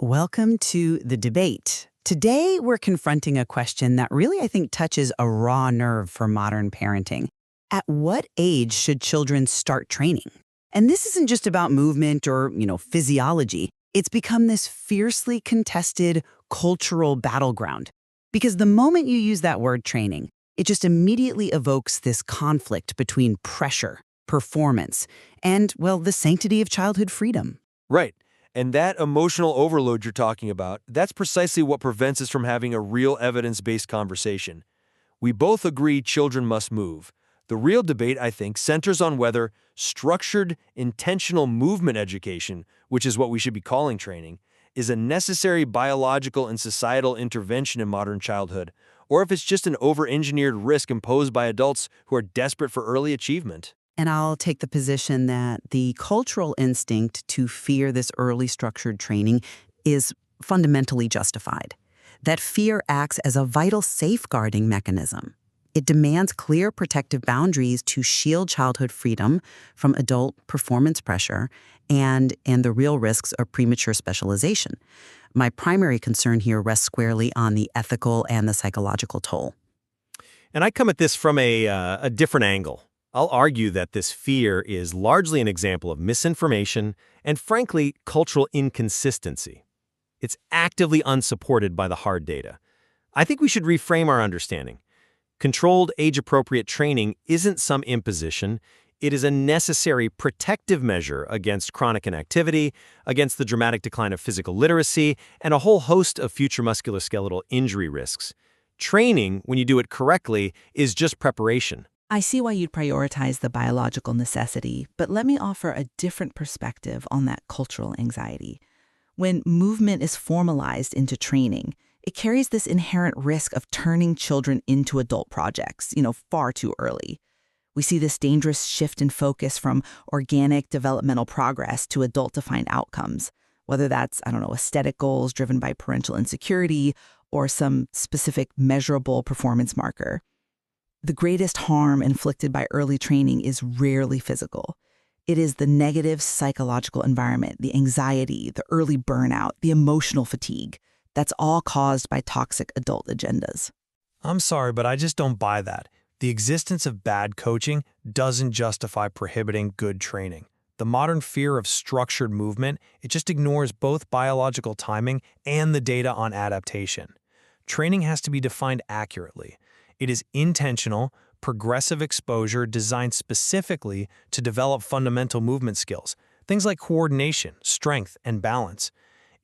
Welcome to the debate. Today, we're confronting a question that really, I think, touches a raw nerve for modern parenting. At what age should children start training? And this isn't just about movement or, physiology. It's become this fiercely contested cultural battleground. Because the moment you use that word training, it just immediately evokes this conflict between pressure, performance, and, well, the sanctity of childhood freedom. Right. And that emotional overload you're talking about, that's precisely what prevents us from having a real evidence-based conversation. We both agree children must move. The real debate, I think, centers on whether structured, intentional movement education, which is what we should be calling training, is a necessary biological and societal intervention in modern childhood, or if it's just an over-engineered risk imposed by adults who are desperate for early achievement. And I'll take the position that the cultural instinct to fear this early structured training is fundamentally justified. That fear acts as a vital safeguarding mechanism. It demands clear protective boundaries to shield childhood freedom from adult performance pressure and the real risks of premature specialization. My primary concern here rests squarely on the ethical and the psychological toll. And I come at this from a different angle. I'll argue that this fear is largely an example of misinformation and, frankly, cultural inconsistency. It's actively unsupported by the hard data. I think we should reframe our understanding. Controlled, age-appropriate training isn't some imposition. It is a necessary protective measure against chronic inactivity, against the dramatic decline of physical literacy, and a whole host of future musculoskeletal injury risks. Training, when you do it correctly, is just preparation. I see why you'd prioritize the biological necessity, but let me offer a different perspective on that cultural anxiety. When movement is formalized into training, it carries this inherent risk of turning children into adult projects, far too early. We see this dangerous shift in focus from organic developmental progress to adult-defined outcomes, whether that's, aesthetic goals driven by parental insecurity or some specific measurable performance marker. The greatest harm inflicted by early training is rarely physical. It is the negative psychological environment, the anxiety, the early burnout, the emotional fatigue. That's all caused by toxic adult agendas. I'm sorry, but I just don't buy that. The existence of bad coaching doesn't justify prohibiting good training. The modern fear of structured movement, it just ignores both biological timing and the data on adaptation. Training has to be defined accurately. It is intentional, progressive exposure designed specifically to develop fundamental movement skills, things like coordination, strength, and balance.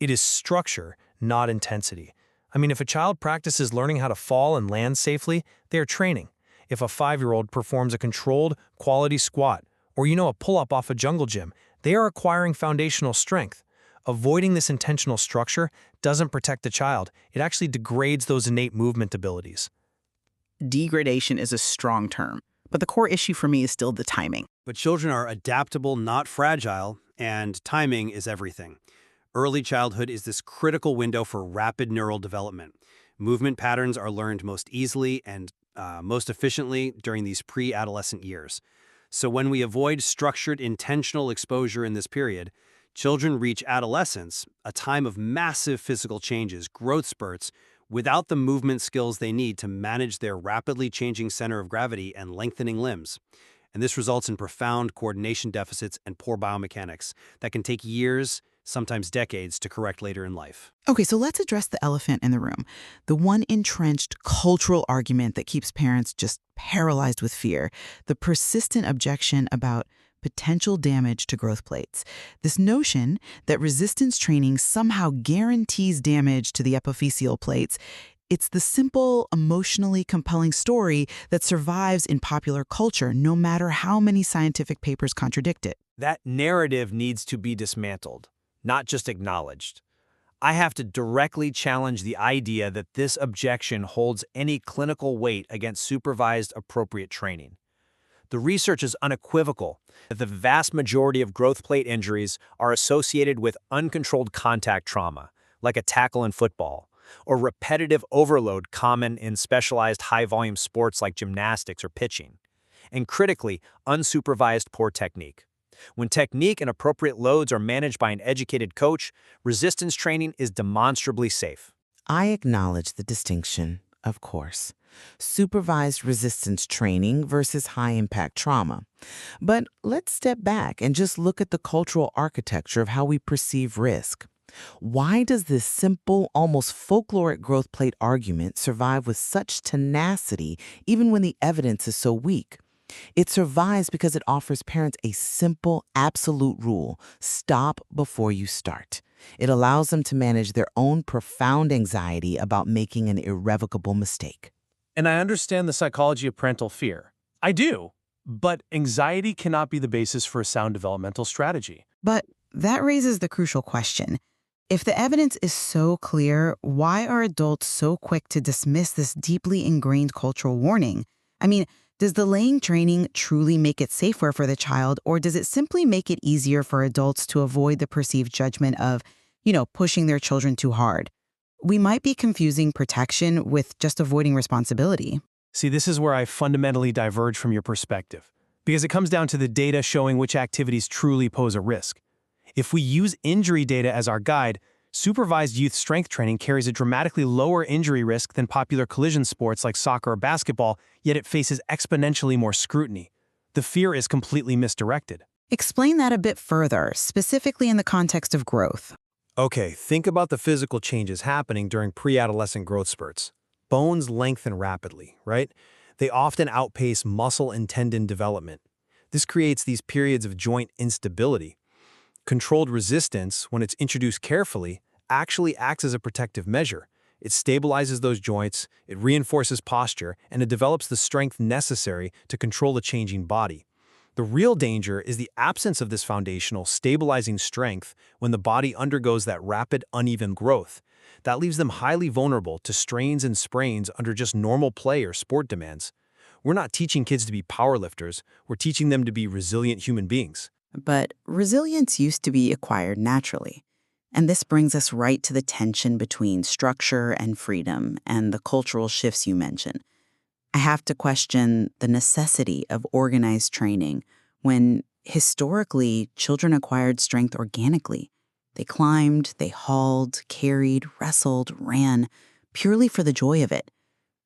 It is structure, not intensity. If a child practices learning how to fall and land safely, they are training. If a 5-year-old performs a controlled, quality squat, or a pull-up off a jungle gym, they are acquiring foundational strength. Avoiding this intentional structure doesn't protect the child. It actually degrades those innate movement abilities. Degradation is a strong term, but the core issue for me is still the timing. But children are adaptable, not fragile, and timing is everything. Early childhood is this critical window for rapid neural development. Movement patterns are learned most easily and most efficiently during these pre-adolescent years. So when we avoid structured, intentional exposure in this period, children reach adolescence, a time of massive physical changes, growth spurts, without the movement skills they need to manage their rapidly changing center of gravity and lengthening limbs. And this results in profound coordination deficits and poor biomechanics that can take years, sometimes decades, to correct later in life. Okay, so let's address the elephant in the room. The one entrenched cultural argument that keeps parents just paralyzed with fear. The persistent objection about potential damage to growth plates. This notion that resistance training somehow guarantees damage to the epiphyseal plates. It's the simple, emotionally compelling story that survives in popular culture, no matter how many scientific papers contradict it. That narrative needs to be dismantled, not just acknowledged. I have to directly challenge the idea that this objection holds any clinical weight against supervised appropriate training. The research is unequivocal that the vast majority of growth plate injuries are associated with uncontrolled contact trauma, like a tackle in football, or repetitive overload common in specialized high-volume sports like gymnastics or pitching, and critically, unsupervised poor technique. When technique and appropriate loads are managed by an educated coach, resistance training is demonstrably safe. I acknowledge the distinction, of course. Supervised resistance training versus high-impact trauma. But let's step back and just look at the cultural architecture of how we perceive risk. Why does this simple, almost folkloric growth plate argument survive with such tenacity even when the evidence is so weak? It survives because it offers parents a simple, absolute rule: stop before you start. It allows them to manage their own profound anxiety about making an irrevocable mistake. And I understand the psychology of parental fear. I do. But anxiety cannot be the basis for a sound developmental strategy. But that raises the crucial question. If the evidence is so clear, why are adults so quick to dismiss this deeply ingrained cultural warning? I mean, does delaying training truly make it safer for the child, or does it simply make it easier for adults to avoid the perceived judgment of, pushing their children too hard? We might be confusing protection with just avoiding responsibility. See, this is where I fundamentally diverge from your perspective, because it comes down to the data showing which activities truly pose a risk. If we use injury data as our guide, supervised youth strength training carries a dramatically lower injury risk than popular collision sports like soccer or basketball, yet it faces exponentially more scrutiny. The fear is completely misdirected. Explain that a bit further, specifically in the context of growth. Okay, think about the physical changes happening during pre-adolescent growth spurts. Bones lengthen rapidly, right? They often outpace muscle and tendon development. This creates these periods of joint instability. Controlled resistance, when it's introduced carefully, actually acts as a protective measure. It stabilizes those joints, it reinforces posture, and it develops the strength necessary to control the changing body. The real danger is the absence of this foundational, stabilizing strength when the body undergoes that rapid, uneven growth. That leaves them highly vulnerable to strains and sprains under just normal play or sport demands. We're not teaching kids to be powerlifters, we're teaching them to be resilient human beings. But resilience used to be acquired naturally. And this brings us right to the tension between structure and freedom and the cultural shifts you mentioned. I have to question the necessity of organized training when, historically, children acquired strength organically. They climbed, they hauled, carried, wrestled, ran, purely for the joy of it.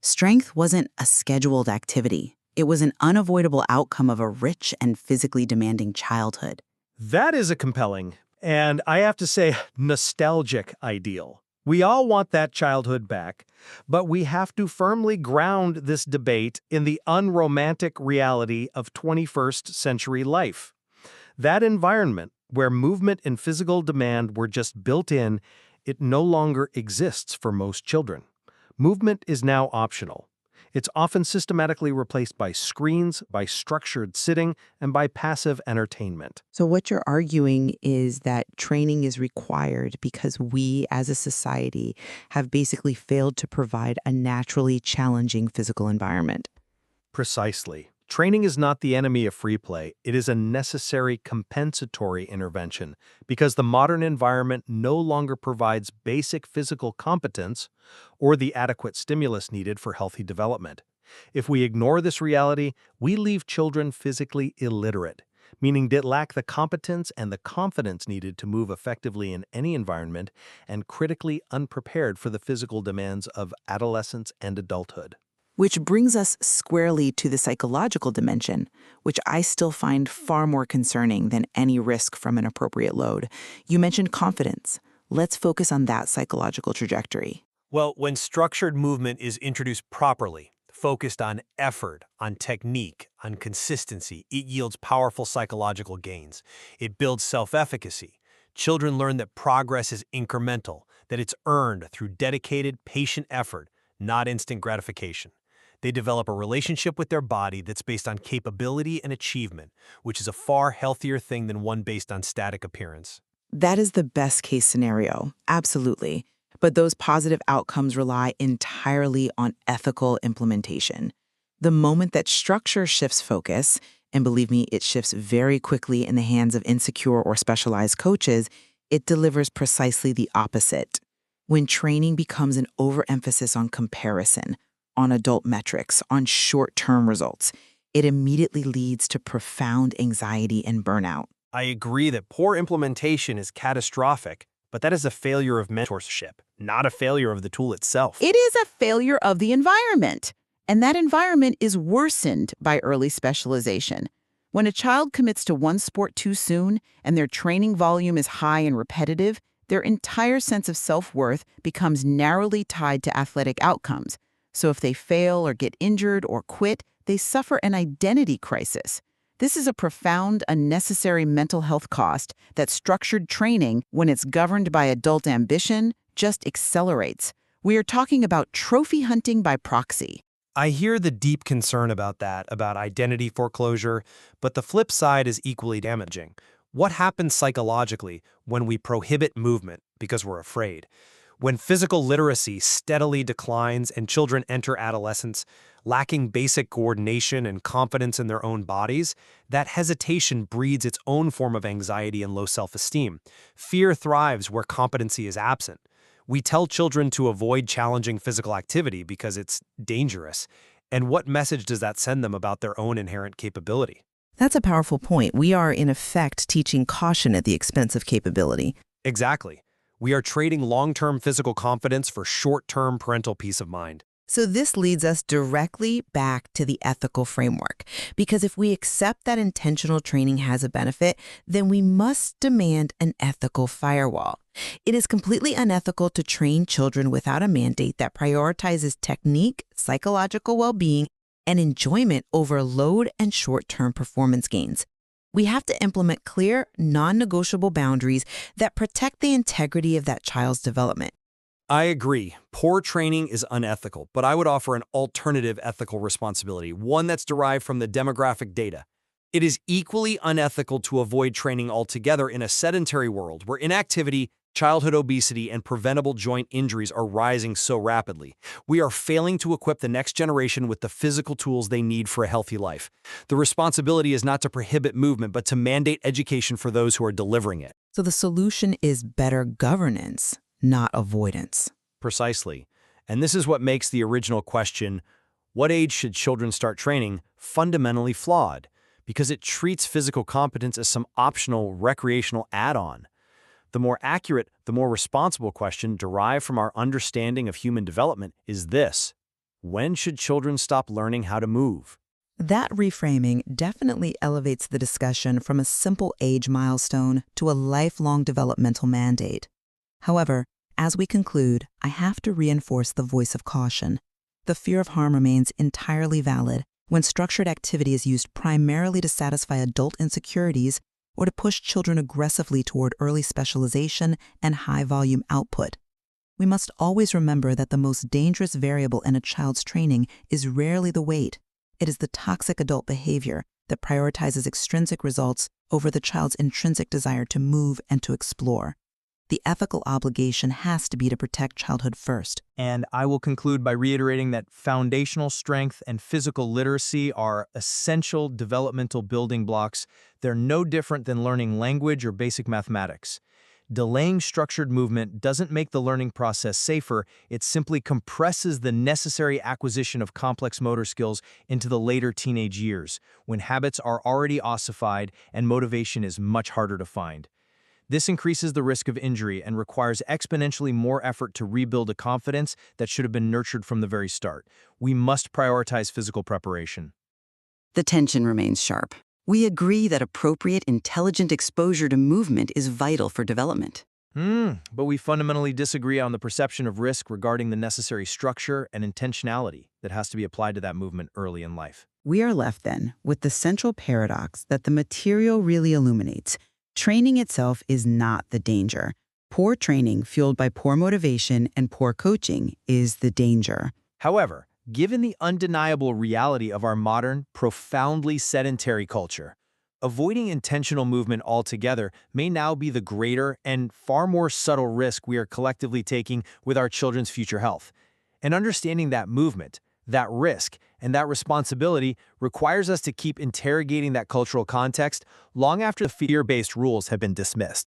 Strength wasn't a scheduled activity. It was an unavoidable outcome of a rich and physically demanding childhood. That is a compelling, and I have to say, nostalgic ideal. We all want that childhood back, but we have to firmly ground this debate in the unromantic reality of 21st century life. That environment, where movement and physical demand were just built in, it no longer exists for most children. Movement is now optional. It's often systematically replaced by screens, by structured sitting, and by passive entertainment. So what you're arguing is that training is required because we as a society have basically failed to provide a naturally challenging physical environment. Precisely. Training is not the enemy of free play. It is a necessary compensatory intervention because the modern environment no longer provides basic physical competence or the adequate stimulus needed for healthy development. If we ignore this reality, we leave children physically illiterate, meaning they lack the competence and the confidence needed to move effectively in any environment and critically unprepared for the physical demands of adolescence and adulthood. Which brings us squarely to the psychological dimension, which I still find far more concerning than any risk from an appropriate load. You mentioned confidence. Let's focus on that psychological trajectory. Well, when structured movement is introduced properly, focused on effort, on technique, on consistency, it yields powerful psychological gains. It builds self-efficacy. Children learn that progress is incremental, that it's earned through dedicated, patient effort, not instant gratification. They develop a relationship with their body that's based on capability and achievement, which is a far healthier thing than one based on static appearance. That is the best case scenario, absolutely. But those positive outcomes rely entirely on ethical implementation. The moment that structure shifts focus, and believe me, it shifts very quickly in the hands of insecure or specialized coaches, it delivers precisely the opposite. When training becomes an overemphasis on comparison, on adult metrics, on short-term results, it immediately leads to profound anxiety and burnout. I agree that poor implementation is catastrophic, but that is a failure of mentorship, not a failure of the tool itself. It is a failure of the environment, and that environment is worsened by early specialization. When a child commits to one sport too soon and their training volume is high and repetitive, their entire sense of self-worth becomes narrowly tied to athletic outcomes. So if they fail or get injured or quit, they suffer an identity crisis. This is a profound, unnecessary mental health cost that structured training, when it's governed by adult ambition, just accelerates. We are talking about trophy hunting by proxy. I hear the deep concern about that, about identity foreclosure, but the flip side is equally damaging. What happens psychologically when we prohibit movement because we're afraid? When physical literacy steadily declines and children enter adolescence, lacking basic coordination and confidence in their own bodies, that hesitation breeds its own form of anxiety and low self-esteem. Fear thrives where competency is absent. We tell children to avoid challenging physical activity because it's dangerous. And what message does that send them about their own inherent capability? That's a powerful point. We are, in effect, teaching caution at the expense of capability. Exactly. We are trading long-term physical confidence for short-term parental peace of mind. So this leads us directly back to the ethical framework. Because if we accept that intentional training has a benefit, then we must demand an ethical firewall. It is completely unethical to train children without a mandate that prioritizes technique, psychological well-being, and enjoyment over load and short-term performance gains. We have to implement clear, non-negotiable boundaries that protect the integrity of that child's development. I agree. Poor training is unethical, but I would offer an alternative ethical responsibility, one that's derived from the demographic data. It is equally unethical to avoid training altogether in a sedentary world where inactivity, childhood obesity, and preventable joint injuries are rising so rapidly. We are failing to equip the next generation with the physical tools they need for a healthy life. The responsibility is not to prohibit movement, but to mandate education for those who are delivering it. So the solution is better governance, not avoidance. Precisely. And this is what makes the original question, what age should children start training, fundamentally flawed, because it treats physical competence as some optional recreational add-on. The more accurate, the more responsible question derived from our understanding of human development is this: when should children stop learning how to move? That reframing definitely elevates the discussion from a simple age milestone to a lifelong developmental mandate. However, as we conclude, I have to reinforce the voice of caution. The fear of harm remains entirely valid when structured activity is used primarily to satisfy adult insecurities or to push children aggressively toward early specialization and high-volume output. We must always remember that the most dangerous variable in a child's training is rarely the weight. It is the toxic adult behavior that prioritizes extrinsic results over the child's intrinsic desire to move and to explore. The ethical obligation has to be to protect childhood first. And I will conclude by reiterating that foundational strength and physical literacy are essential developmental building blocks. They're no different than learning language or basic mathematics. Delaying structured movement doesn't make the learning process safer, it simply compresses the necessary acquisition of complex motor skills into the later teenage years, when habits are already ossified and motivation is much harder to find. This increases the risk of injury and requires exponentially more effort to rebuild a confidence that should have been nurtured from the very start. We must prioritize physical preparation. The tension remains sharp. We agree that appropriate, intelligent exposure to movement is vital for development. But we fundamentally disagree on the perception of risk regarding the necessary structure and intentionality that has to be applied to that movement early in life. We are left then with the central paradox that the material really illuminates. Training itself is not the danger. Poor training fueled by poor motivation and poor coaching is the danger. However, given the undeniable reality of our modern, profoundly sedentary culture, avoiding intentional movement altogether may now be the greater and far more subtle risk we are collectively taking with our children's future health. And understanding that movement, that risk, and that responsibility requires us to keep interrogating that cultural context long after the fear-based rules have been dismissed.